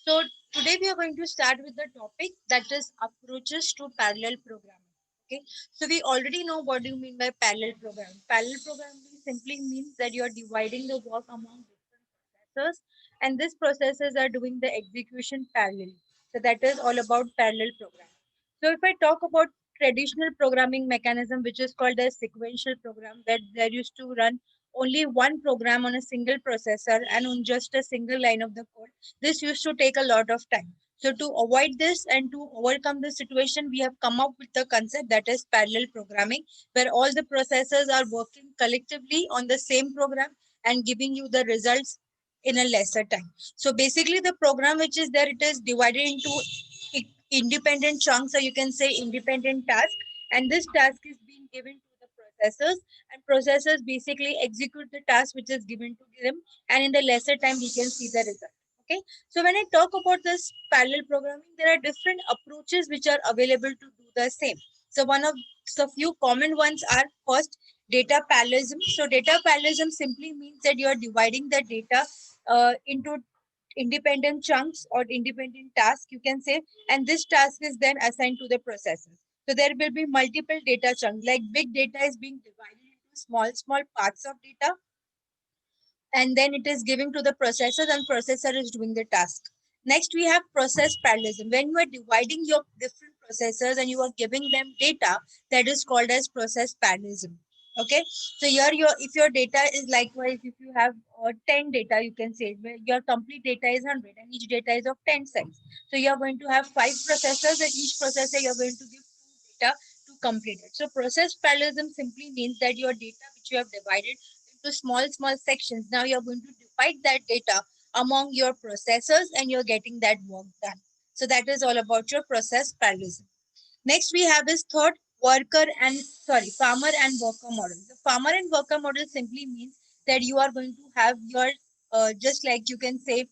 So today we are going to start with the topic that is approaches to parallel programming. Okay, so we already know what do you mean by parallel programming. Parallel programming simply means that you are dividing the work among different processors, and these processors are doing the execution parallelly. So that is all about parallel programming. So if I talk about traditional programming mechanism, which is called a sequential program, that there used to run only one program on a single processor and on just a single line of the code, this used to take a lot of time. So to avoid this and to overcome this situation, we have come up with the concept that is parallel programming, where all the processors are working collectively on the same program and giving you the results in a lesser time. So basically the program which is there, it is divided into independent chunks, or you can say independent tasks, and this task is being given to the processors, and processors basically execute the task which is given to them, and in the lesser time we can see the result. Okay, so when I talk about this parallel programming, there are different approaches which are available to do the same. So one of the few common ones are first data parallelism. So data parallelism simply means that you are dividing the data into independent chunks or independent tasks, you can say, and this task is then assigned to the processors. So there will be multiple data chunks, like big data is being divided into small parts of data, and then it is giving to the processors, and processor is doing the task. Next we have process parallelism. When you are dividing your different processors and you are giving them data, that is called as process parallelism. Okay, so here if your data is likewise, if you have 10 data, you can say where your complete data is 100 and each data is of 10 size, so you are going to have 5 processors, and each processor you are going to give 2 data to complete it. So process parallelism simply means that your data which you have divided into small sections, now you're going to divide that data among your processors and you're getting that work done. So that is all about your process parallelism. Next we have is third, farmer and worker model. The farmer and worker model simply means that you are going to have your just like you can say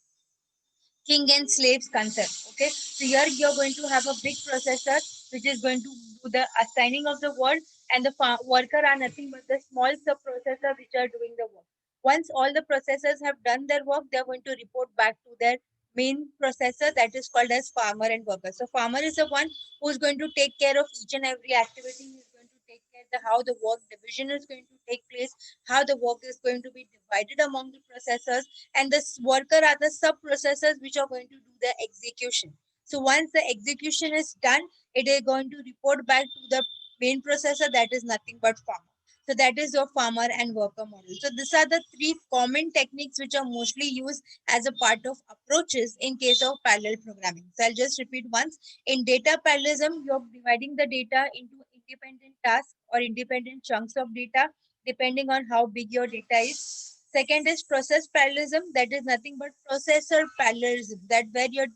king and slaves concept. Okay, so here you're going to have a big processor which is going to do the assigning of the work, and the worker are nothing but the small sub processor which are doing the work. Once all the processors have done their work, they're going to report back to their main processor, that is called as farmer and worker. So farmer is the one who's going to take care of each and every activity. He's going to take care of how the work division is going to take place, how the work is going to be divided among the processors, and this worker are the sub processors which are going to do the execution. So once the execution is done, it is going to report back to the main processor, that is nothing but farmer. So that is your farmer and worker model. So these are the three common techniques which are mostly used as a part of approaches in case of parallel programming. So I'll just repeat once. In data parallelism, you're dividing the data into independent tasks or independent chunks of data depending on how big your data is. Second is process parallelism, that is nothing but processor parallelism, that where your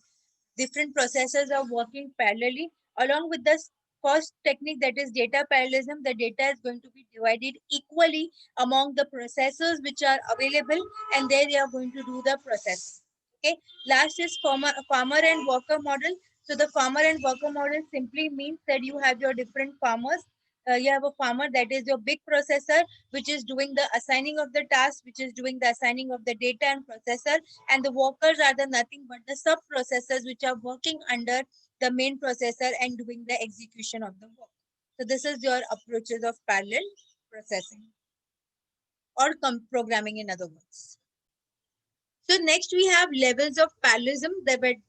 different processors are working parallelly. Along with the first technique, that is data parallelism, the data is going to be divided equally among the processors which are available, and there they are going to do the processing. Okay. Last is farmer and worker model. So the farmer and worker model simply means that you have your different farmers. You have a farmer, that is your big processor, which is doing the assigning of the task, which is doing the assigning of the data and processor, and the workers are the nothing but the sub processors which are working under the main processor and doing the execution of the work. So this is your approaches of parallel processing or programming in other words. So next we have levels of parallelism,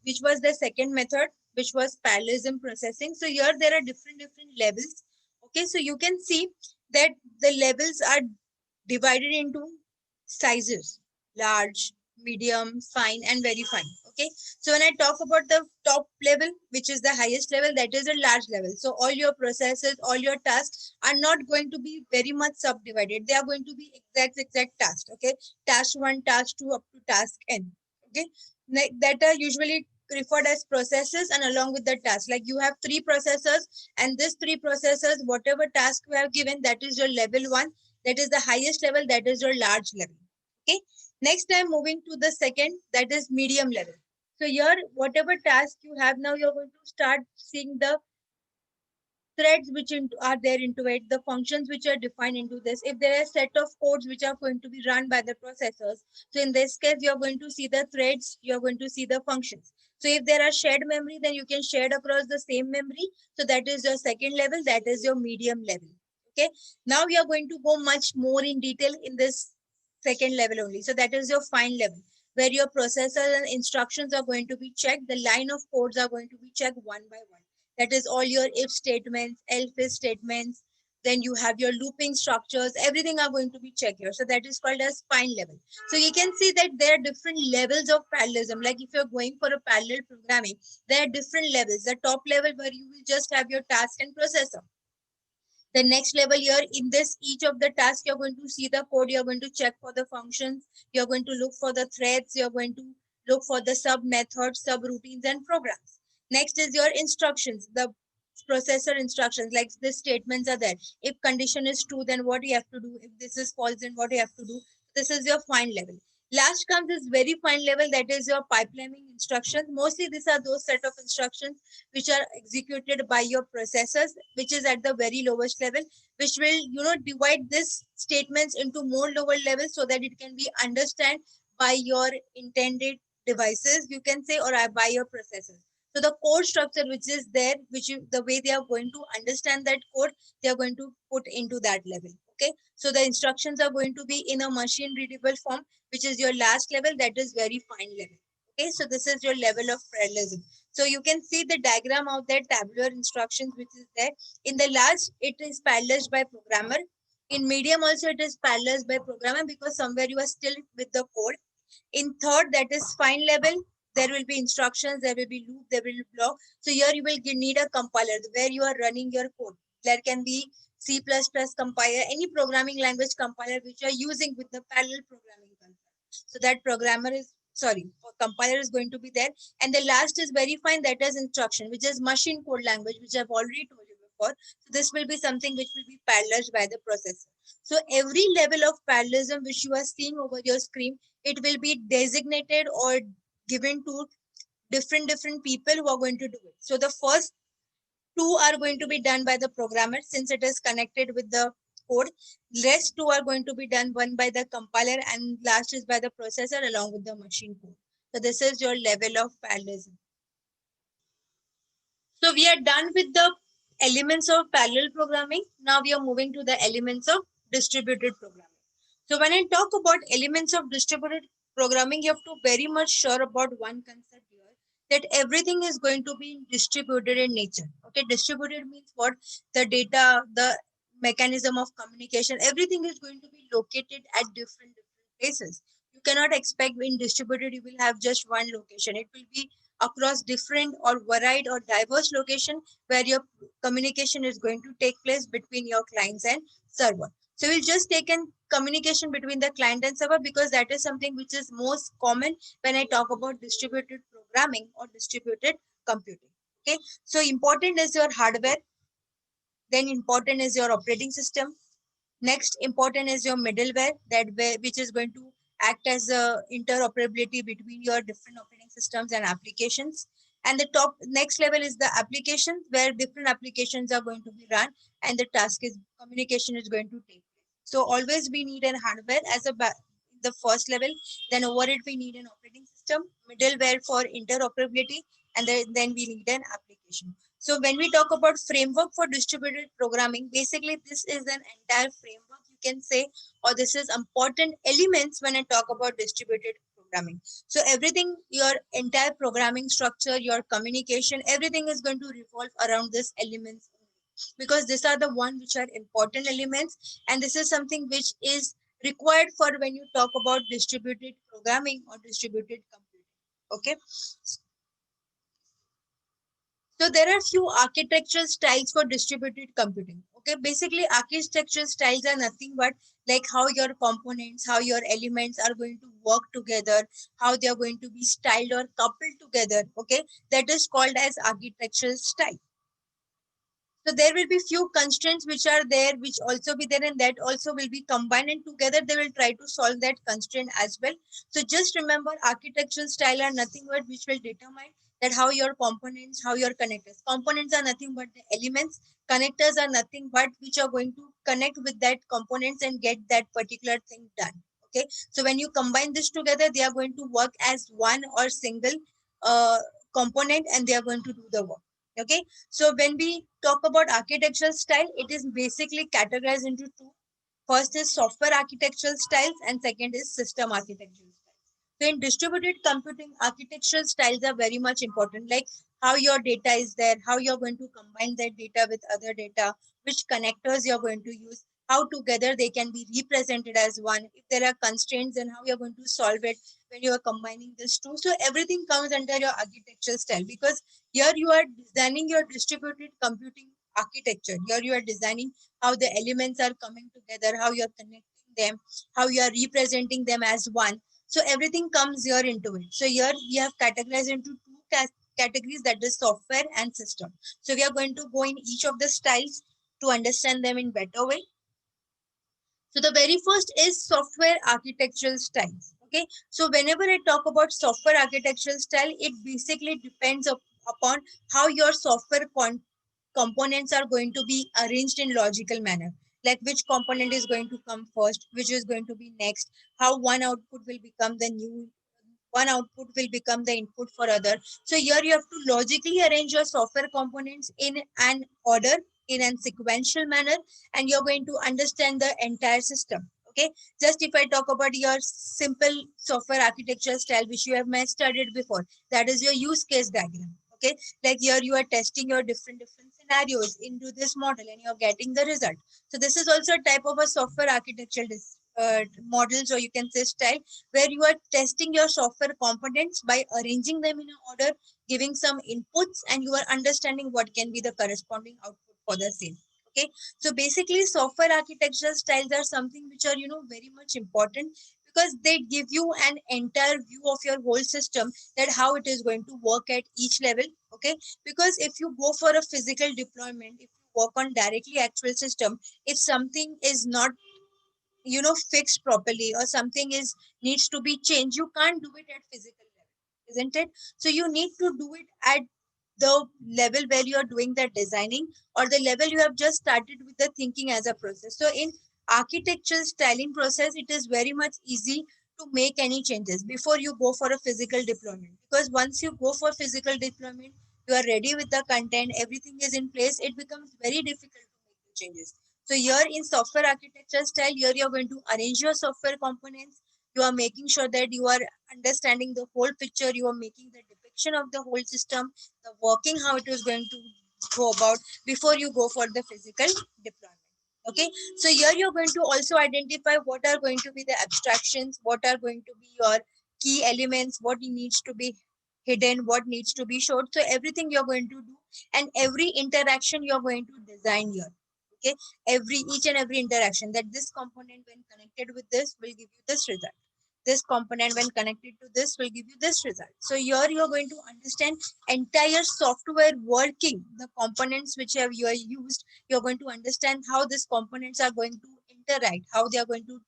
which was the second method, which was parallelism processing. So here there are different levels. Okay, so you can see that the levels are divided into sizes: large, medium, fine, and very fine. Okay, so when I talk about the top level, which is the highest level, that is a large level. So all your processes, all your tasks are not going to be very much subdivided. They are going to be exact tasks. Okay, task 1, task 2, up to task n. Okay, that are usually referred as processes, and along with the task, like you have 3 processors, and this 3 processors, whatever task we have given, that is your level 1, that is the highest level, that is your large level. Okay, next I'm moving to the second, that is medium level. So here whatever task you have, now you're going to start seeing the threads which are there into it, the functions which are defined into this. If there are a set of codes which are going to be run by the processors, so in this case, you're going to see the threads, you're going to see the functions. So if there are shared memory, then you can share it across the same memory. So that is your second level, that is your medium level. Okay. Now we are going to go much more in detail in this second level only. So that is your fine level, where your processor and instructions are going to be checked. The line of codes are going to be checked one by one. That is all your if statements, else if statements, then you have your looping structures, everything are going to be checked here. So that is called as fine level. So you can see that there are different levels of parallelism. Like if you're going for a parallel programming, there are different levels. The top level where you will just have your task and processor. The next level here, in this each of the tasks, you're going to see the code, you're going to check for the functions, you're going to look for the threads, you're going to look for the sub methods, subroutines and programs. Next is your instructions, the processor instructions, like the statements are there. If condition is true, then what you have to do. If this is false, then what you have to do. This is your fine level. Last comes is very fine level, that is your pipelining instructions. Mostly these are those set of instructions which are executed by your processors, which is at the very lowest level, which will divide this statements into more lower levels so that it can be understand by your intended devices, you can say, or by your processors. So the code structure which is there, the way they are going to understand that code, they are going to put into that level. Okay, so the instructions are going to be in a machine readable form, which is your last level, that is very fine level. Okay, so this is your level of parallelism. So you can see the diagram of that tabular instructions which is there. In the last, it is parallelized by programmer. In medium also it is parallelized by programmer because somewhere you are still with the code. In third, that is fine level, there will be instructions, there will be loop, there will be block. So here you will need a compiler where you are running your code. There can be C++ compiler, any programming language compiler which you are using with the parallel programming concept. So that compiler is going to be there. And the last is very fine, that is instruction, which is machine code language, which I've already told you before. So this will be something which will be parallelized by the processor. So every level of parallelism which you are seeing over your screen, it will be designated or given to different people who are going to do it. So the first two are going to be done by the programmer since it is connected with the code. Rest two are going to be done one by the compiler and last is by the processor along with the machine code. So this is your level of parallelism. So we are done with the elements of parallel programming. Now we are moving to the elements of distributed programming. So when I talk about elements of distributed programming, you have to very much sure about one concept here, that everything is going to be distributed in nature. Okay, distributed means what? The data, the mechanism of communication, everything is going to be located at different places. You cannot expect in distributed you will have just one location. It will be across different or varied or diverse location where your communication is going to take place between your clients and server. So we'll just take in communication between the client and server because that is something which is most common when I talk about distributed programming or distributed computing. Okay, so important is your hardware, then important is your operating system. Next, important is your middleware, which is going to act as a interoperability between your different operating systems and applications. And the top next level is the application, where different applications are going to be run and the task is communication is going to take place. So always we need an hardware as the first level. Then over it we need an operating system, middleware for interoperability, and then we need an application. So when we talk about framework for distributed programming, basically this is an entire framework you can say, or this is important elements when I talk about distributed programming. So everything, your entire programming structure, your communication, everything is going to revolve around these elements because these are the one which are important elements, and this is something which is required for when you talk about distributed programming or distributed computing. Okay. So there are few architectural styles for distributed computing. Okay, basically architectural styles are nothing but like how your components, how your elements are going to work together, how they are going to be styled or coupled together. Okay, that is called as architectural style. So there will be few constraints which are there, which also be there, and that also will be combined, and together they will try to solve that constraint as well. So just remember, architectural style are nothing but which will determine that how your components, how your connectors. Components are nothing but the elements. Connectors are nothing but which are going to connect with that components and get that particular thing done. Okay. So when you combine this together, they are going to work as one or single uh, component and they are going to do the work. Okay. So when we talk about architectural style, it is basically categorized into two. First is software architectural styles and second is system architectural styles. So in distributed computing, architectural styles are very much important, like how your data is there, how you're going to combine that data with other data, which connectors you're going to use, how together they can be represented as one, if there are constraints and how you're going to solve it when you are combining these two. So everything comes under your architectural style because here you are designing your distributed computing architecture. Here you are designing how the elements are coming together, how you're connecting them, how you are representing them as one. So everything comes here into it. So here we have categorized into two categories, that is software and system. So we are going to go in each of the styles to understand them in better way. So the very first is software architectural styles. Okay. So whenever I talk about software architectural style, it basically depends upon how your software components are going to be arranged in logical manner. Like which component is going to come first, which is going to be next, how one output will become the input for other. So here you have to logically arrange your software components in an order, in a sequential manner, and you're going to understand the entire system. Okay. Just if I talk about your simple software architecture style, which you have studied before, that is your use case diagram. Okay. Like here you are testing your different scenarios into this model and you're getting the result. So this is also a type of a software architectural models, or you can say style, where you are testing your software components by arranging them in an order, giving some inputs, and you are understanding what can be the corresponding output for the same. Okay. So basically software architectural styles are something which are very much important because they give you an entire view of your whole system, that how it is going to work at each level. Okay. Because if you go for a physical deployment, if you work on directly actual system, if something is not fixed properly or something is needs to be changed, you can't do it at physical level, isn't it? So you need to do it at the level where you are doing the designing, or the level you have just started with the thinking as a process. So in architectural styling process, it is very much easy to make any changes before you go for a physical deployment, because once you go for physical deployment, you are ready with the content, everything is in place, it becomes very difficult to make the changes. So here in software architecture style, here you're going to arrange your software components. You are making sure that you are understanding the whole picture. You are making the depiction of the whole system, the working, how it is going to go about before you go for the physical deployment. Okay. So here you're going to also identify what are going to be the abstractions, what are going to be your key elements, what needs to be hidden, what needs to be showed. So everything you're going to do, and every interaction you're going to design here. Okay. Each and every interaction, that this component when connected with this will give you this result, this component when connected to this will give you this result. So here you are going to understand entire software working, the components which you are used, you're going to understand how these components are going to interact, how they are going to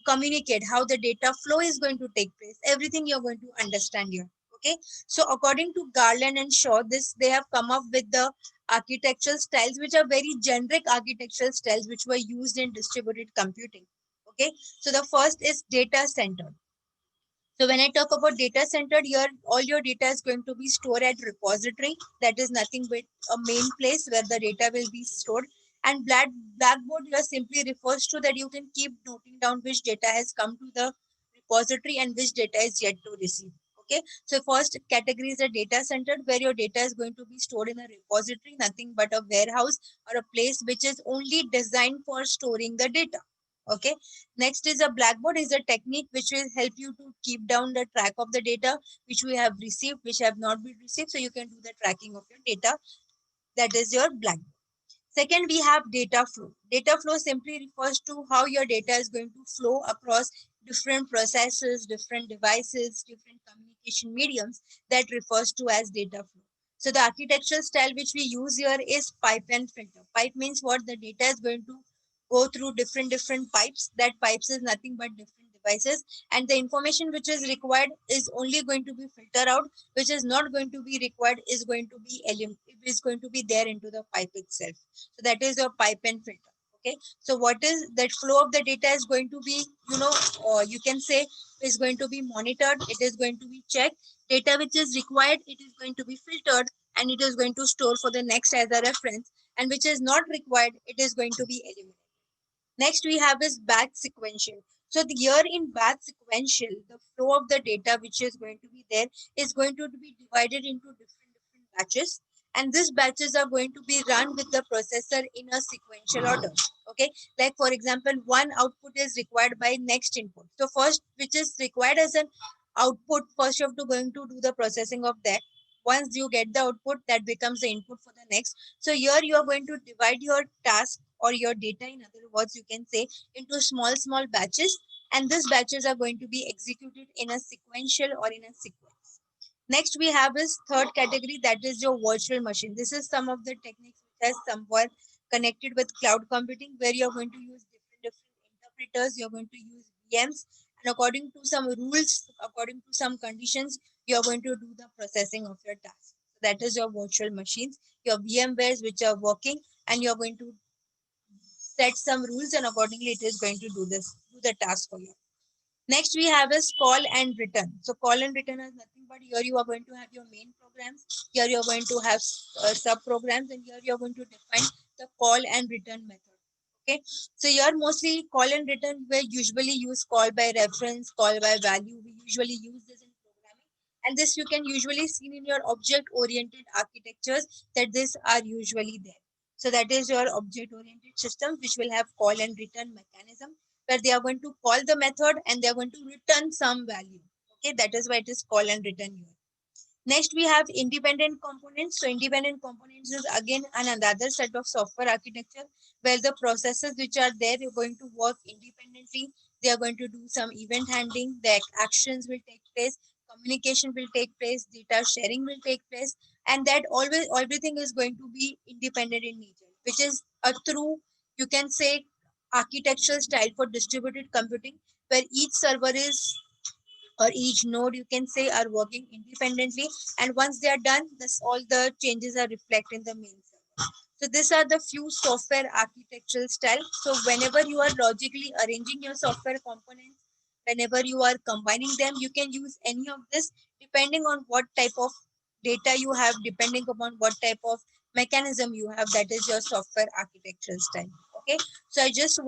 communicate, how the data flow is going to take place, everything you're going to understand here. Okay. So according to Garland and Shaw, this they have come up with the architectural styles which are very generic architectural styles which were used in distributed computing. Okay. So the first is data centered. So when I talk about data centered, here all your data is going to be stored at repository. That is nothing but a main place where the data will be stored. And Blackboard here simply refers to that you can keep noting down which data has come to the repository and which data is yet to receive. Okay. So first category is a data centered, where your data is going to be stored in a repository, nothing but a warehouse or a place which is only designed for storing the data. Okay. Next is a Blackboard is a technique which will help you to keep down the track of the data which we have received, which have not been received. So you can do the tracking of your data. That is your Blackboard. Second, we have data flow. Data flow simply refers to how your data is going to flow across different processes, different devices, different communication mediums. That refers to as data flow. So the architectural style which we use here is pipe and filter. Pipe means what? The data is going to go through different pipes. That pipes is nothing but different devices, and the information which is required is only going to be filtered out, which is not going to be required is going to be is going to be there into the pipe itself. So that is your pipe and filter. Okay, so what is that flow of the data is going to be, you can say, is going to be monitored, it is going to be checked. Data which is required, it is going to be filtered, and it is going to store for the next as a reference, and which is not required, it is going to be eliminated. Next we have is batch sequential. So here in batch sequential, the flow of the data which is going to be there is going to be divided into different batches, and these batches are going to be run with the processor in a sequential order. Okay, like for example, one output is required by next input. So first, which is required as an output, first you have to going to do the processing of that. Once you get the output, that becomes the input for the next. So here you are going to divide your task or your data, in other words, you can say, into small batches, and these batches are going to be executed in a sequential or in a sequence. Next we have is third category, that is your virtual machine. This is some of the techniques which has somewhat connected with cloud computing, where you're going to use different interpreters, you're going to use VMs, and according to some rules, according to some conditions, you're going to do the processing of your task. So that is your virtual machines, your VMwares which are working, and you're going to set some rules, and accordingly it is going to do the task for you. Next we have is call and return. So call and return is nothing but here you are going to have your main programs, here you are going to have sub programs, and here you are going to define the call and return method. Okay, so here mostly call and return, we usually use call by reference, call by value, we usually use this in programming, and this you can usually see in your object oriented architectures, that these are usually there. So that is your object oriented system which will have call and return mechanism, where they are going to call the method and they are going to return some value. Okay, that is why it is call and return here. Next, we have independent components. So independent components is again another set of software architecture, where the processes which are there are going to work independently. They are going to do some event handling, the actions will take place, communication will take place, data sharing will take place, and that always everything is going to be independent in nature, which is a true, you can say, architectural style for distributed computing, where each server is, or each node, you can say, are working independently, and once they are done, this all the changes are reflected in the main server. So these are the few software architectural style. So whenever you are logically arranging your software components, whenever you are combining them, you can use any of this depending on what type of data you have, depending upon what type of mechanism you have, that is your software architectural style. Okay, so I just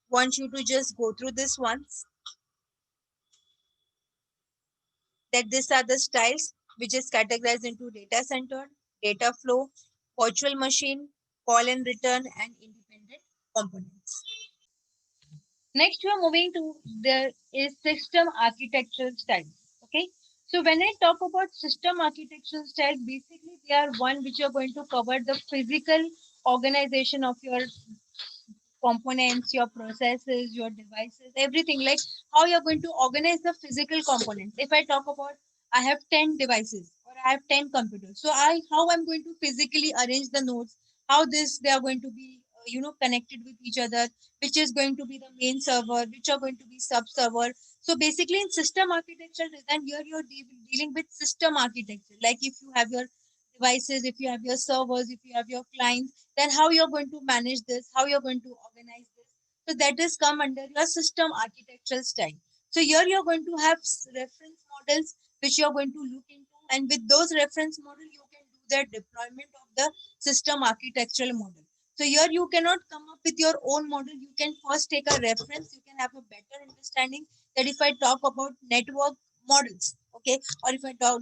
want you to just go through this once, that these are the styles which is categorized into data center, data flow, virtual machine, call and return, and independent components. Next, we are moving to the is system architectural style. Okay, so when I talk about system architectural style, basically they are one which are going to cover the physical organization of your components, your processes, your devices, everything, like how you're going to organize the physical components. If I talk about, I have 10 devices or I have 10 computers. So how I'm going to physically arrange the nodes, how this they are going to be, connected with each other, which is going to be the main server, which are going to be sub server. So basically in system architecture design, here you're dealing with system architecture. Like if you have your devices, if you have your servers, if you have your clients, then how you're going to manage this, how you're going to organize this. So that is come under your system architectural style. So here you're going to have reference models which you're going to look into, and with those reference model you can do the deployment of the system architectural model. So here you cannot come up with your own model, you can first take a reference, you can have a better understanding, that if I talk about network models, okay, or if I talk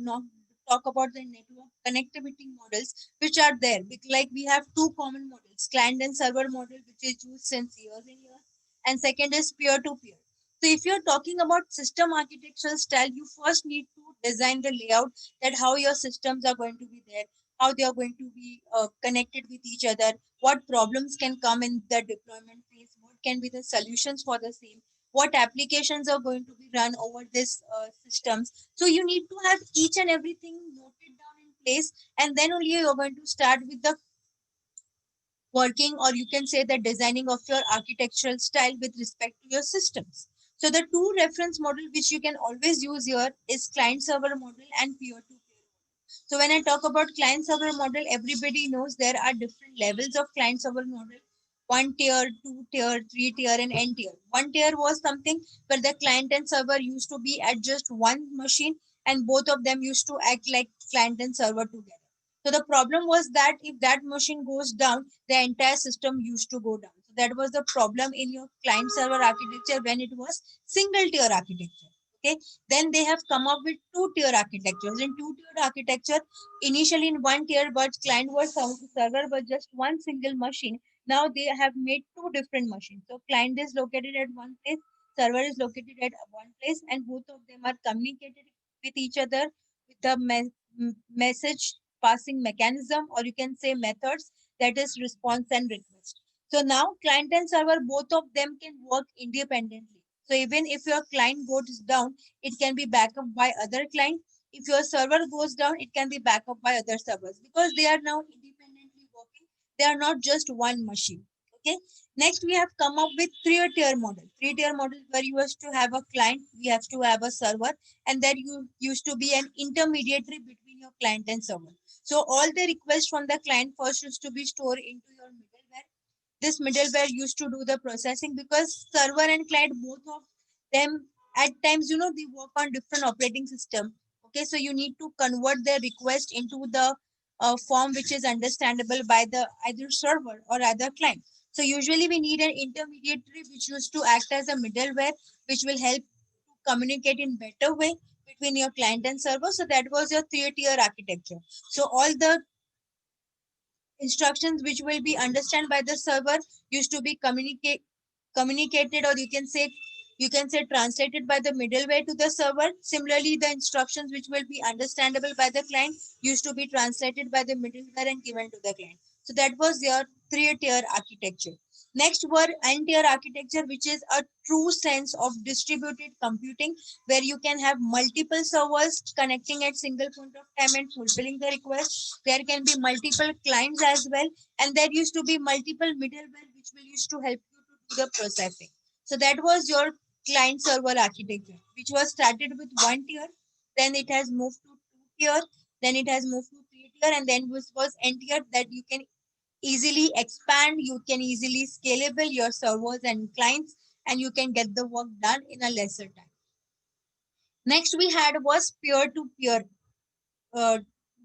about the network connectivity models which are there, like we have two common models, client and server model, which is used since years and years, and second is peer to peer. So if you're talking about system architectural style, you first need to design the layout, that how your systems are going to be there, how they are going to be connected with each other, what problems can come in the deployment phase, what can be the solutions for the same, what applications are going to be run over this systems. So you need to have each and everything noted down in place, and then only you're going to start with the working, or you can say the designing of your architectural style with respect to your systems. So the two reference model which you can always use here is client server model and peer-to-peer. So when I talk about client server model, everybody knows there are different levels of client server model. One tier, two tier, three tier, and n tier. One tier was something where the client and server used to be at just one machine and both of them used to act like client and server together. So the problem was that if that machine goes down, the entire system used to go down. So that was the problem in your client server architecture when it was single tier architecture. Okay, then they have come up with two-tier architectures. In two-tier architecture, initially in one tier, but client was server was just one single machine. Now they have made two different machines. So client is located at one place, server is located at one place, and both of them are communicated with each other with the message passing mechanism, or you can say methods, that is response and request. So now client and server, both of them can work independently. So even if your client goes down, it can be backed up by other client. If your server goes down, it can be backed up by other servers because they are now independently working. They are not just one machine. Okay. Next, we have come up with three-tier model. Three-tier model where you used to have a client, we have to have a server, and then you used to be an intermediary between your client and server. So all the requests from the client first used to be stored into your middleware. This middleware used to do the processing because server and client, both of them, at times, they work on different operating system. Okay, so you need to convert their request into the form which is understandable by the either server or other client. So usually we need an intermediary which used to act as a middleware which will help to communicate in better way between your client and server. So that was your three-tier architecture. So all the instructions which will be understood by the server used to be communicated, or you can say translated by the middleware to the server. Similarly, the instructions which will be understandable by the client used to be translated by the middleware and given to the client. So that was your three-tier architecture. Next were n-tier architecture, which is a true sense of distributed computing, where you can have multiple servers connecting at single point of time and fulfilling the request. There can be multiple clients as well, and there used to be multiple middleware which will used to help you to do the processing. So that was your client server architecture, which was started with one tier, then it has moved to two tier, then it has moved to three tier, and then was n tier, that you can easily expand, you can easily scalable your servers and clients, and you can get the work done in a lesser time. Next we had was peer-to-peer uh,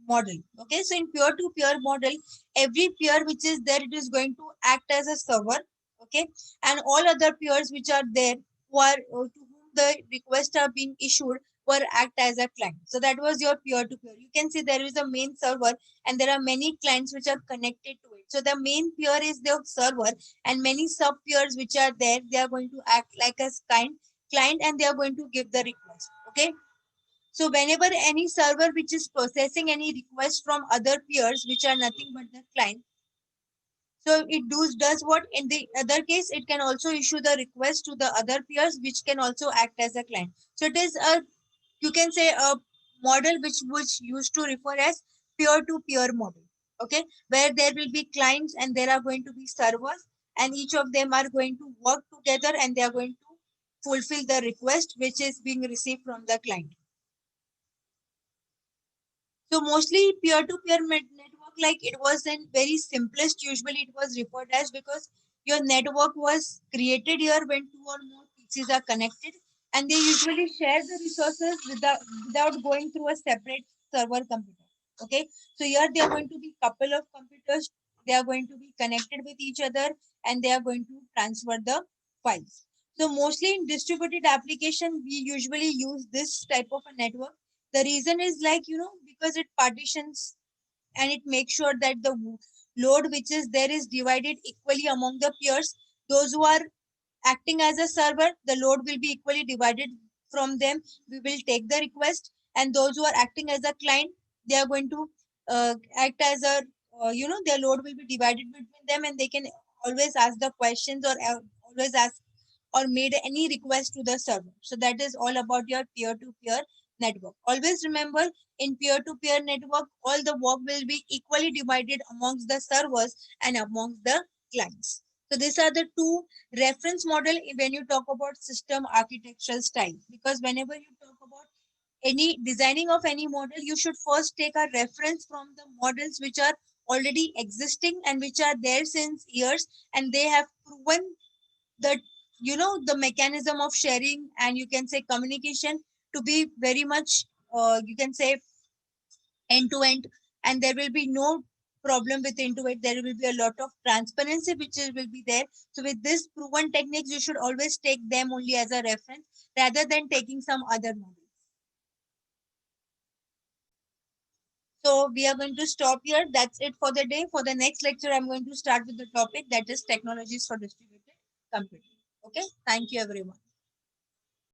model. Okay, so in peer-to-peer model, every peer which is there, it is going to act as a server. Okay, and all other peers which are there who are to whom the requests are being issued were act as a client. So that was your peer-to-peer. You can see there is a main server and there are many clients which are connected to it. So the main peer is the server, and many sub peers which are there, they are going to act like a client, and they are going to give the request. Okay, so whenever any server which is processing any request from other peers, which are nothing but the client, so it does what in the other case, it can also issue the request to the other peers, which can also act as a client. So it is a, you can say, a model which used to refer as peer-to-peer model. Okay, where there will be clients and there are going to be servers, and each of them are going to work together and they are going to fulfill the request which is being received from the client. So mostly peer-to-peer network, like it was in very simplest, usually it was referred as, because your network was created here when two or more PCs are connected, and they usually share the resources without going through a separate server computer. Okay, so here they are going to be couple of computers, they are going to be connected with each other, and they are going to transfer the files. So mostly in distributed application, we usually use this type of a network. The reason is, like, because it partitions and it makes sure that the load which is there is divided equally among the peers. Those who are acting as a server, the load will be equally divided from them. We will take the request, and those who are acting as a client, they are going to act as a, their load will be divided between them, and they can always ask the questions, or always ask or made any request to the server. So that is all about your peer-to-peer network. Always remember, in peer-to-peer network, all the work will be equally divided amongst the servers and amongst the clients. So these are the two reference model when you talk about system architectural style. Because whenever you talk about any designing of any model, you should first take a reference from the models which are already existing and which are there since years, and they have proven the the mechanism of sharing, and you can say communication, to be very much you can say end to end, and there will be no problem with into it. There will be a lot of transparency which will be there. So with this proven techniques, you should always take them only as a reference rather than taking some other models. So we are going to stop here. That's it for the day. For the next lecture, I'm going to start with the topic that is technologies for distributed computing. Okay. Thank you, everyone.